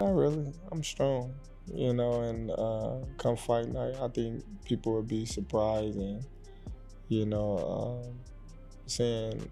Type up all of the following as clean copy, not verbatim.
Not really. I'm strong, you know, and come fight night, I think people would be surprised and, you know, seeing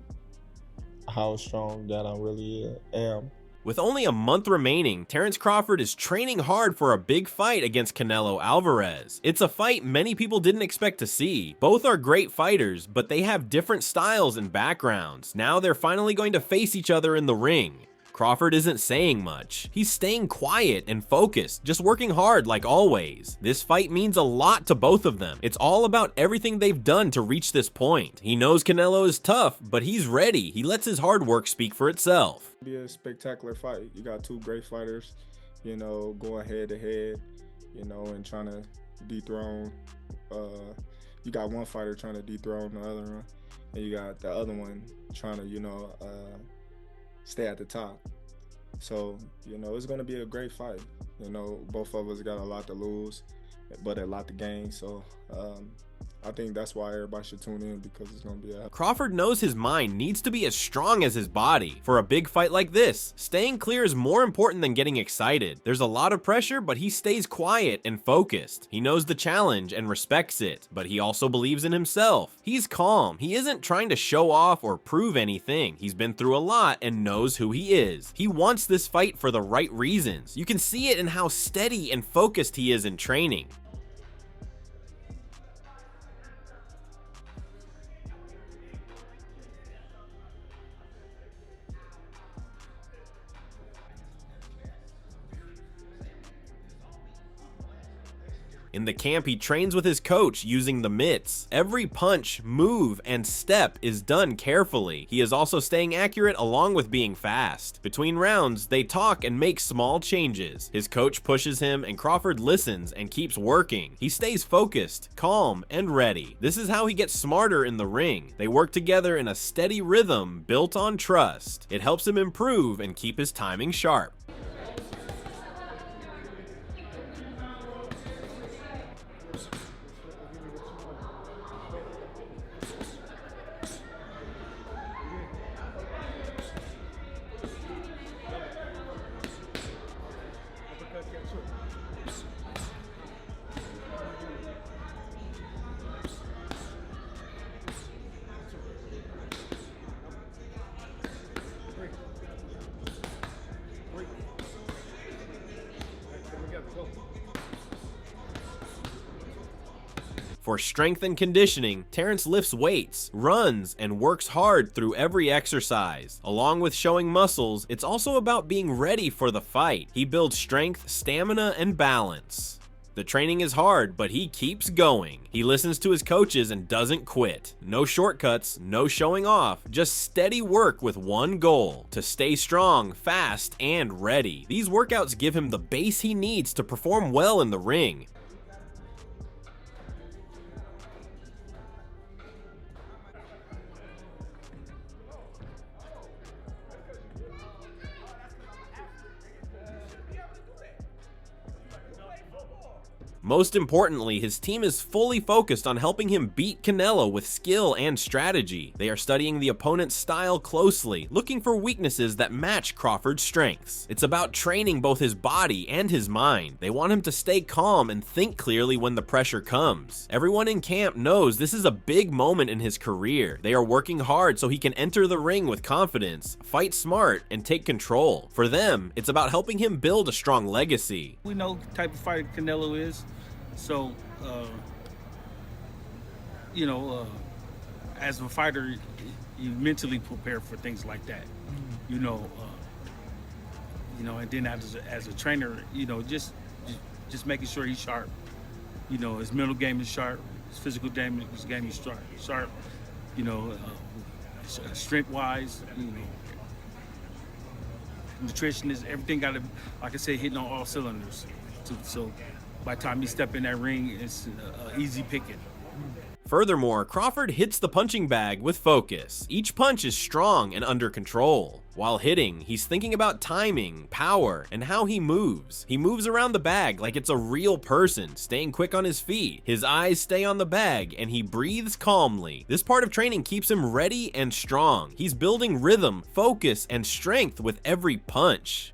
how strong that I really am. With only a month remaining, Terence Crawford is training hard for a big fight against Canelo Alvarez. It's a fight many people didn't expect to see. Both are great fighters, but they have different styles and backgrounds. Now they're finally going to face each other in the ring. Crawford isn't saying much. He's staying quiet and focused, just working hard like always. This fight means a lot to both of them. It's all about everything they've done to reach this point. He knows Canelo is tough, but he's ready. He lets his hard work speak for itself. It'll be a spectacular fight. You got two great fighters, you know, going head to head, you know, and trying to dethrone. You got one fighter trying to dethrone the other one, and you got the other one trying to, you know, stay at the top. So, you know, it's going to be a great fight. You know, both of us got a lot to lose, but a lot to gain. So I think that's why everybody should tune in, because it's going to be a... Crawford knows his mind needs to be as strong as his body. For a big fight like this, staying clear is more important than getting excited. There's a lot of pressure, but he stays quiet and focused. He knows the challenge and respects it, but he also believes in himself. He's calm. He isn't trying to show off or prove anything. He's been through a lot and knows who he is. He wants this fight for the right reasons. You can see it in how steady and focused he is in training. In the camp, he trains with his coach using the mitts. Every punch, move, and step is done carefully. He is also staying accurate along with being fast. Between rounds, they talk and make small changes. His coach pushes him, and Crawford listens and keeps working. He stays focused, calm, and ready. This is how he gets smarter in the ring. They work together in a steady rhythm built on trust. It helps him improve and keep his timing sharp. For strength and conditioning, Terence lifts weights, runs, and works hard through every exercise. Along with showing muscles, it's also about being ready for the fight. He builds strength, stamina, and balance. The training is hard, but he keeps going. He listens to his coaches and doesn't quit. No shortcuts, no showing off, just steady work with one goal: to stay strong, fast, and ready. These workouts give him the base he needs to perform well in the ring. Most importantly, his team is fully focused on helping him beat Canelo with skill and strategy. They are studying the opponent's style closely, looking for weaknesses that match Crawford's strengths. It's about training both his body and his mind. They want him to stay calm and think clearly when the pressure comes. Everyone in camp knows this is a big moment in his career. They are working hard so he can enter the ring with confidence, fight smart, and take control. For them, it's about helping him build a strong legacy. We know the type of fighter Canelo is. So, you know, as a fighter, you mentally prepare for things like that. You know, and then as a trainer, you know, just making sure he's sharp. You know, his mental game is sharp, his physical game is sharp. You know, strength-wise, you know, nutrition is everything. Got to, like I said, hitting on all cylinders. So by the time you step in that ring, it's easy picking. Furthermore, Crawford hits the punching bag with focus. Each punch is strong and under control. While hitting, he's thinking about timing, power, and how he moves. He moves around the bag like it's a real person, staying quick on his feet. His eyes stay on the bag, and he breathes calmly. This part of training keeps him ready and strong. He's building rhythm, focus, and strength with every punch.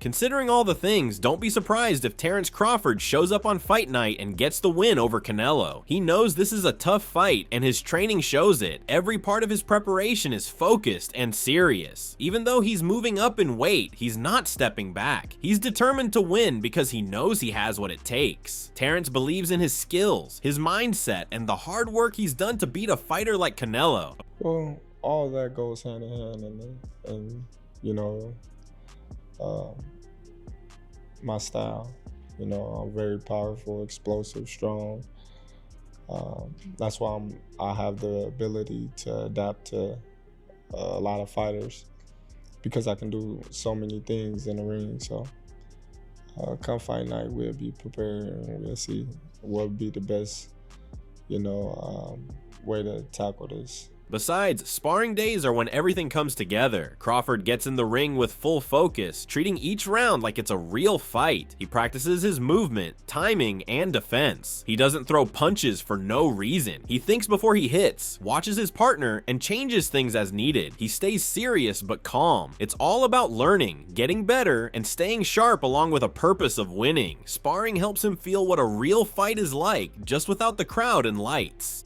Considering all the things, don't be surprised if Terence Crawford shows up on fight night and gets the win over Canelo. He knows this is a tough fight, and his training shows it. Every part of his preparation is focused and serious. Even though he's moving up in weight, he's not stepping back. He's determined to win because he knows he has what it takes. Terence believes in his skills, his mindset, and the hard work he's done to beat a fighter like Canelo. Well, all that goes hand in hand, and you know, my style. You know, I'm very powerful, explosive, strong. That's why I have the ability to adapt to a lot of fighters, because I can do so many things in the ring. So come fight night, we'll be prepared and we'll see what would be the best, you know, way to tackle this. Besides, sparring days are when everything comes together. Crawford gets in the ring with full focus, treating each round like it's a real fight. He practices his movement, timing, and defense. He doesn't throw punches for no reason. He thinks before he hits, watches his partner, and changes things as needed. He stays serious but calm. It's all about learning, getting better, and staying sharp along with a purpose of winning. Sparring helps him feel what a real fight is like, just without the crowd and lights.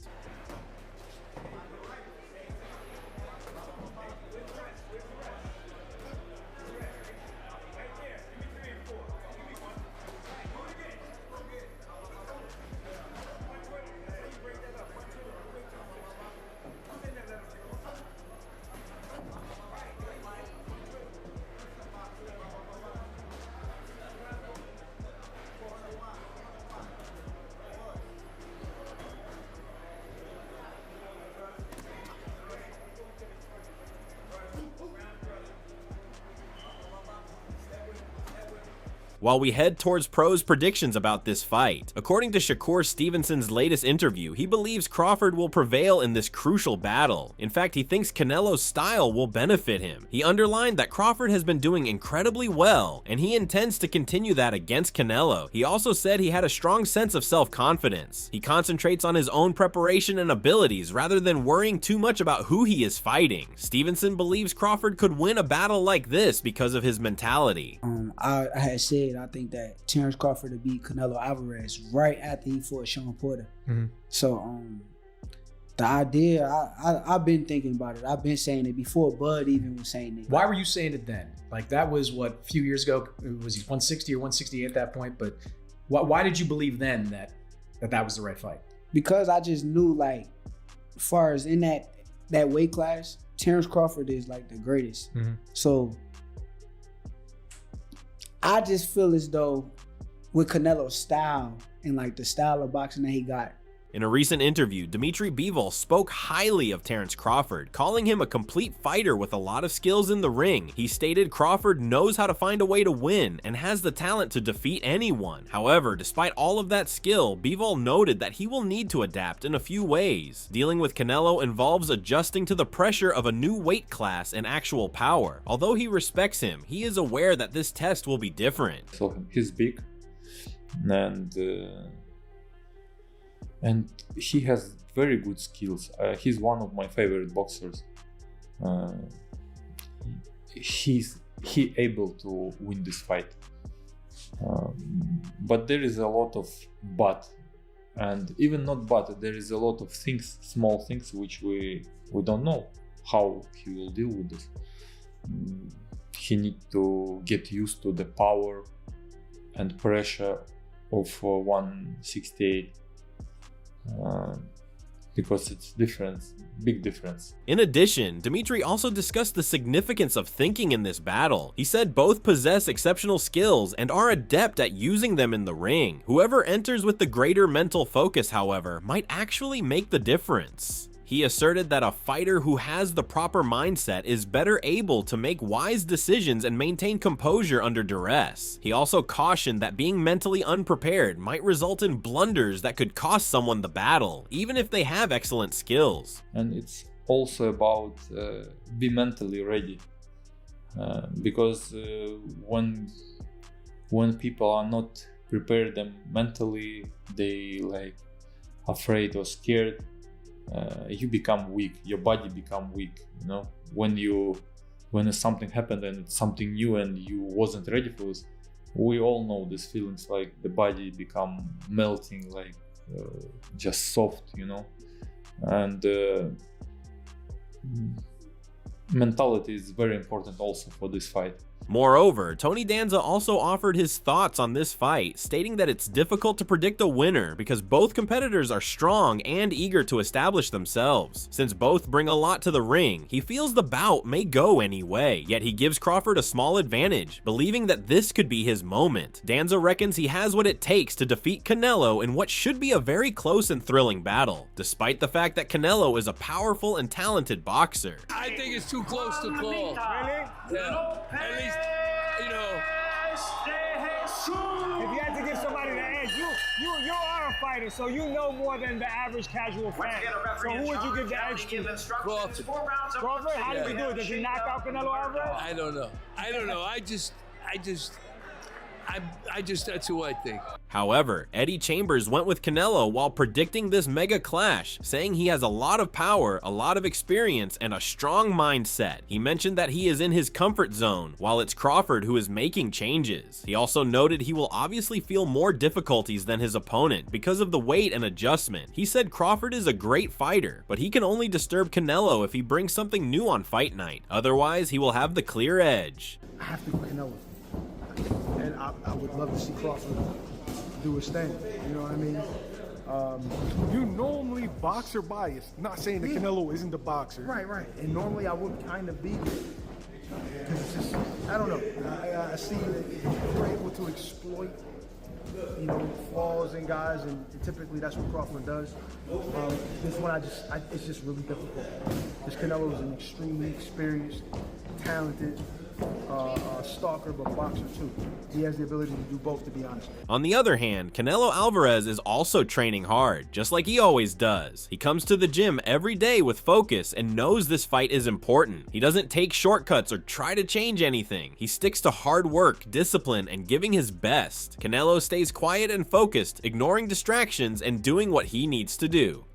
While we head towards pros' predictions about this fight, according to Shakur Stevenson's latest interview, he believes Crawford will prevail in this crucial battle. In fact, he thinks Canelo's style will benefit him. He underlined that Crawford has been doing incredibly well, and he intends to continue that against Canelo. He also said he had a strong sense of self-confidence. He concentrates on his own preparation and abilities rather than worrying too much about who he is fighting. Stevenson believes Crawford could win a battle like this because of his mentality. I had said I think that Terence Crawford to beat Canelo Alvarez right after he fought Shawn Porter. So the idea, I've been thinking about it. I've been saying it before Bud even was saying it. Why were you saying it then? Like that was what, a few years ago? Was he 160 or 168 at that point? But why did you believe then that was the right fight? Because I just knew, like, as far as in that weight class, Terence Crawford is like the greatest. So I just feel as though with Canelo's style and like the style of boxing that he got. In a recent interview, Dmitriy Beev spoke highly of Terence Crawford, calling him a complete fighter with a lot of skills in the ring. He stated Crawford knows how to find a way to win and has the talent to defeat anyone. However, despite all of that skill, Beev noted that he will need to adapt in a few ways. Dealing with Canelo involves adjusting to the pressure of a new weight class and actual power. Although he respects him, he is aware that this test will be different. So he's big, and he has very good skills. He's one of my favorite boxers. He able to win this fight, but there is a lot of but, and even not but. There is a lot of things, small things, which we don't know how he will deal with this. He need to get used to the power and pressure of 168. Because it's different, big difference. In addition, Dmitriy also discussed the significance of thinking in this battle. He said both possess exceptional skills and are adept at using them in the ring. Whoever enters with the greater mental focus, however, might actually make the difference. He asserted that a fighter who has the proper mindset is better able to make wise decisions and maintain composure under duress. He also cautioned that being mentally unprepared might result in blunders that could cost someone the battle, even if they have excellent skills. And it's also about be mentally ready, because when people are not prepared them mentally, they like afraid or scared. You become weak, your body become weak, you know. When you when something happened and it's something new and you wasn't ready for this. We all know these feelings, like the body become melting, like just soft, you know. And mentality is very important also for this fight. Moreover, Tony Danza also offered his thoughts on this fight, stating that it's difficult to predict a winner because both competitors are strong and eager to establish themselves. Since both bring a lot to the ring, he feels the bout may go any way, yet he gives Crawford a small advantage, believing that this could be his moment. Danza reckons he has what it takes to defeat Canelo in what should be a very close and thrilling battle, despite the fact that Canelo is a powerful and talented boxer. I think it's too close to call. Really? Yeah. At least, you know. If you had to give somebody the edge, you are a fighter, so you know more than the average casual fan. So who would you give the edge to? Crawford. Crawford? How did he do it? Did he knock out Canelo Alvarez? I don't know. That's who I think. However, Eddie Chambers went with Canelo while predicting this mega clash, saying he has a lot of power, a lot of experience, and a strong mindset. He mentioned that he is in his comfort zone, while it's Crawford who is making changes. He also noted he will obviously feel more difficulties than his opponent because of the weight and adjustment. He said Crawford is a great fighter, but he can only disturb Canelo if he brings something new on fight night. Otherwise, he will have the clear edge. I have to go Canelo. And I would love to see Crawford do his thing. You know what I mean? You normally boxer biased. Not saying that Canelo isn't the boxer. Right. And normally I would kind of be. Because it's just, I don't know. I see that you're able to exploit, you know, flaws in guys, and typically that's what Crawford does. This one, it's just really difficult. This Canelo is an extremely experienced, talented, stalker, but boxer too. He has the ability to do both, to be honest. On the other hand, Canelo Álvarez is also training hard, just like he always does. He comes to the gym every day with focus and knows this fight is important. He doesn't take shortcuts or try to change anything. He sticks to hard work, discipline, and giving his best. Canelo stays quiet and focused, ignoring distractions and doing what he needs to do.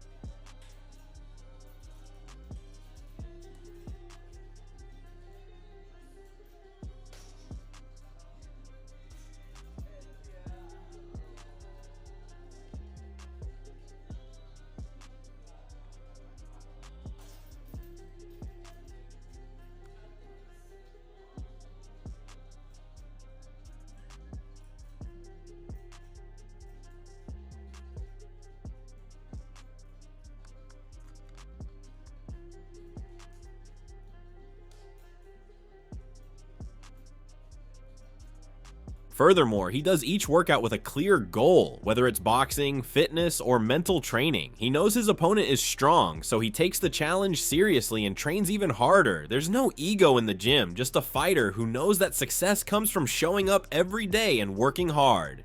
Furthermore, he does each workout with a clear goal, whether it's boxing, fitness, or mental training. He knows his opponent is strong, so he takes the challenge seriously and trains even harder. There's no ego in the gym, just a fighter who knows that success comes from showing up every day and working hard.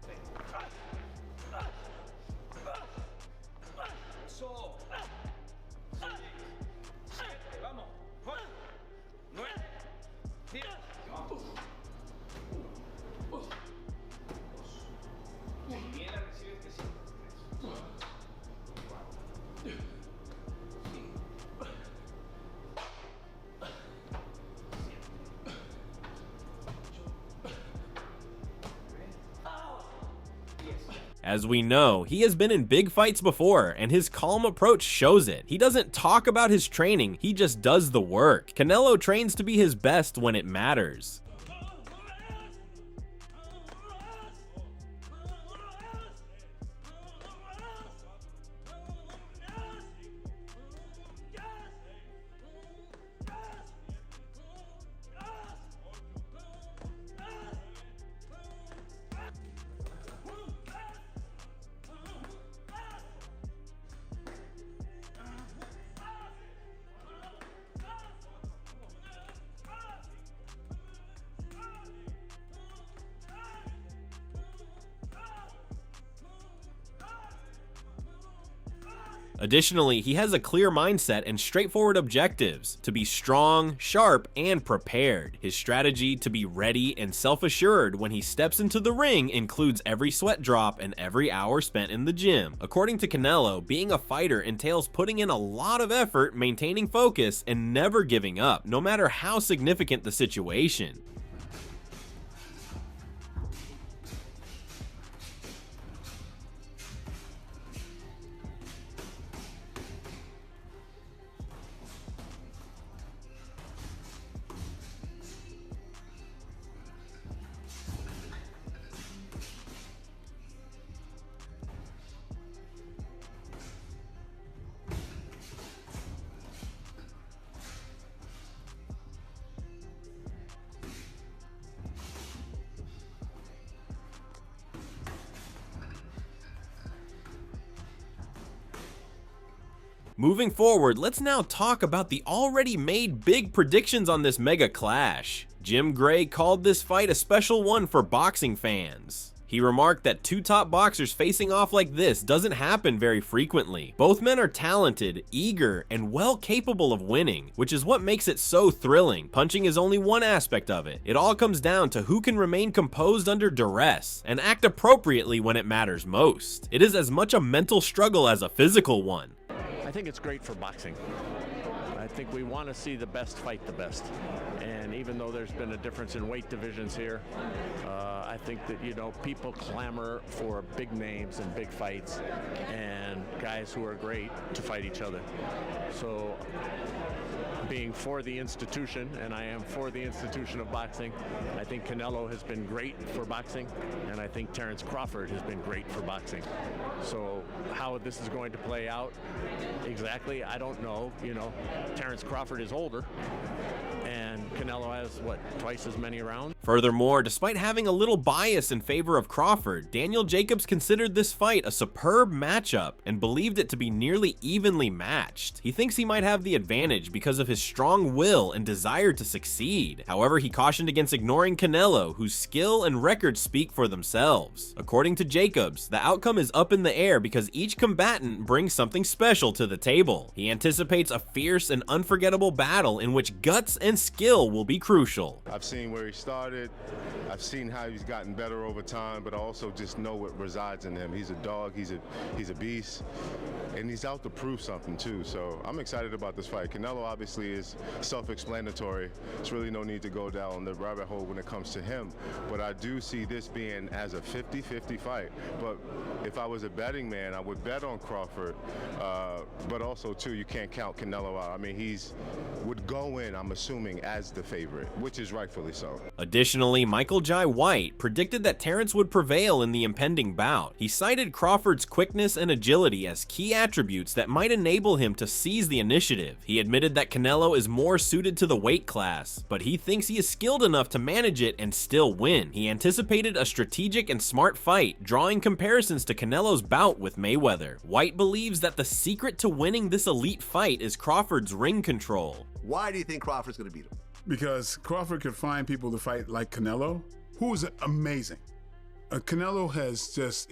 As we know, he has been in big fights before, and his calm approach shows it. He doesn't talk about his training, he just does the work. Canelo trains to be his best when it matters. Additionally, he has a clear mindset and straightforward objectives: to be strong, sharp, and prepared. His strategy to be ready and self-assured when he steps into the ring includes every sweat drop and every hour spent in the gym. According to Canelo, being a fighter entails putting in a lot of effort, maintaining focus, and never giving up, no matter how significant the situation. Moving forward, let's now talk about the already made big predictions on this mega clash. Jim Gray called this fight a special one for boxing fans. He remarked that two top boxers facing off like this doesn't happen very frequently. Both men are talented, eager, and well capable of winning, which is what makes it so thrilling. Punching is only one aspect of it. It all comes down to who can remain composed under duress and act appropriately when it matters most. It is as much a mental struggle as a physical one. I think it's great for boxing. I think we want to see the best fight the best. And even though there's been a difference in weight divisions here, I think that, people clamor for big names and big fights and guys who are great to fight each other. So being for the institution, and I am for the institution of boxing, I think Canelo has been great for boxing, and I think Terence Crawford has been great for boxing. So how this is going to play out exactly, I don't know. Terence Crawford is older, and Canelo has, twice as many rounds? Furthermore, despite having a little bias in favor of Crawford, Daniel Jacobs considered this fight a superb matchup and believed it to be nearly evenly matched. He thinks he might have the advantage because of his strong will and desire to succeed. However, he cautioned against ignoring Canelo, whose skill and record speak for themselves. According to Jacobs, the outcome is up in the air because each combatant brings something special to the table. He anticipates a fierce and unforgettable battle in which guts and skill will be crucial. I've seen where he started, I've seen how he's gotten better over time, but I also just know what resides in him. He's a dog, he's a beast, and he's out to prove something too. So I'm excited about this fight. Canelo obviously is self-explanatory. There's really no need to go down the rabbit hole when it comes to him, but I do see this being as a 50-50 fight. But if I was a betting man, I would bet on Crawford, but also too, you can't count Canelo out. I mean, would go in, I'm assuming, as the favorite, which is rightfully so. Additionally, Michael Jai White predicted that Terence would prevail in the impending bout. He cited Crawford's quickness and agility as key attributes that might enable him to seize the initiative. He admitted that Canelo is more suited to the weight class, but he thinks he is skilled enough to manage it and still win. He anticipated a strategic and smart fight, drawing comparisons to Canelo's bout with Mayweather. White believes that the secret to winning this elite fight is Crawford's ring control. Why do you think Crawford's going to beat him? Because Crawford could find people to fight like Canelo, who's amazing. Canelo has just,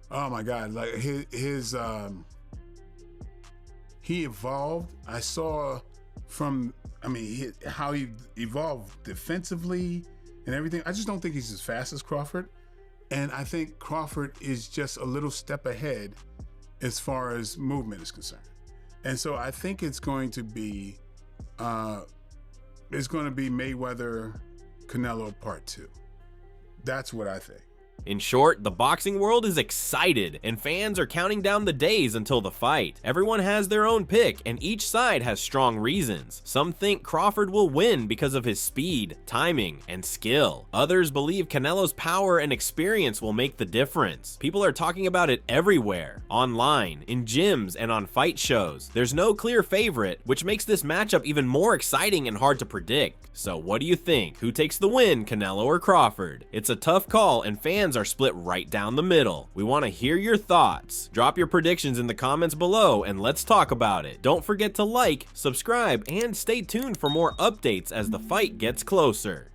oh my God, like he evolved. I saw how he evolved defensively and everything. I just don't think he's as fast as Crawford. And I think Crawford is just a little step ahead as far as movement is concerned. And so I think it's going to be Mayweather Canelo Part 2. That's what I think. In short, the boxing world is excited, and fans are counting down the days until the fight. Everyone has their own pick, and each side has strong reasons. Some think Crawford will win because of his speed, timing, and skill. Others believe Canelo's power and experience will make the difference. People are talking about it everywhere, online, in gyms, and on fight shows. There's no clear favorite, which makes this matchup even more exciting and hard to predict. So what do you think? Who takes the win, Canelo or Crawford? It's a tough call, and fans are split right down the middle. We want to hear your thoughts. Drop your predictions in the comments below and let's talk about it. Don't forget to like, subscribe, and stay tuned for more updates as the fight gets closer.